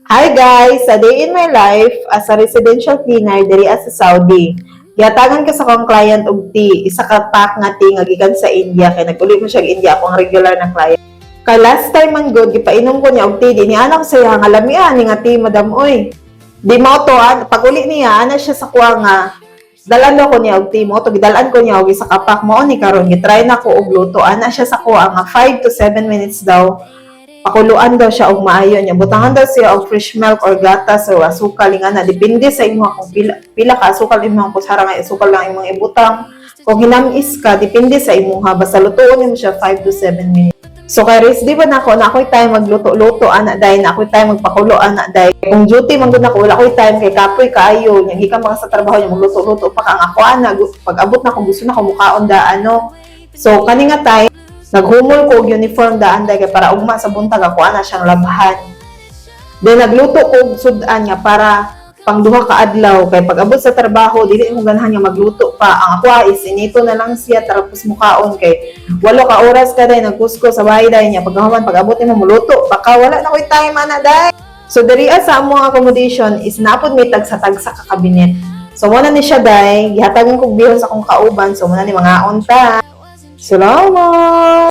Hi guys! Sa day in my life as a residential cleaner diri sa Saudi, gihatangan ka sa akong client og tea, isa ka pack nga tea nga gikan sa India kay nag-uli mo siya India ako ang regular na client. Kay last time man good gipainom ko niya og tea di ni anak sa iya nga lamian ni nga tea madam oy. Di mo to pag uli niya ana siya sa kuha nga dalan daw ko niya og tea mo to gidalan ko niya og isa ka pack mo ni karon gitry na ko og luto ana siya sa kuha nga 5 to 7 minutes daw pakuluan daw siya og maayo niya. Butangan daw siya og fresh milk or gatas o asukal nga na. Depende sa imo kung pila ka asukal imong kutsara nga asukal lang imong ibutang. Kung hinamis ka, depende sa imo ha. Basta lutuon mo siya 5 to 7 minutes. So kay Riz, di ba na ako'y time magluto-luto anak day, na ako'y time magpakulo anak day. Kung duty man gud nako, wala ko'y time kay kapoy kaayo, nya gikan mga sa trabaho nya magluto-luto pa ka ang ako ana, pag abot na ko gusto na ko mukaon da ano. So kani nga time naghumol ko og uniform daan kay para ugma sa buntag ako ana siyang labhan. Then nagluto ko og sudan nga para pang duha ka adlaw kay pag abot sa trabaho dili mo ganahan nga magluto pa. Ang ako is inito na lang siya tapos mukaon kay 8 ka oras ka day nagkusko sa bahay day niya paghuman pag abot nimo muluto baka wala na koy time ana day. So diri sa among accommodation is napod may tagsa-tagsa ka kabinet. So mo na ni siya day gihatagan kog bihon sa akong kauban so mo na ni mga onta. Salamat!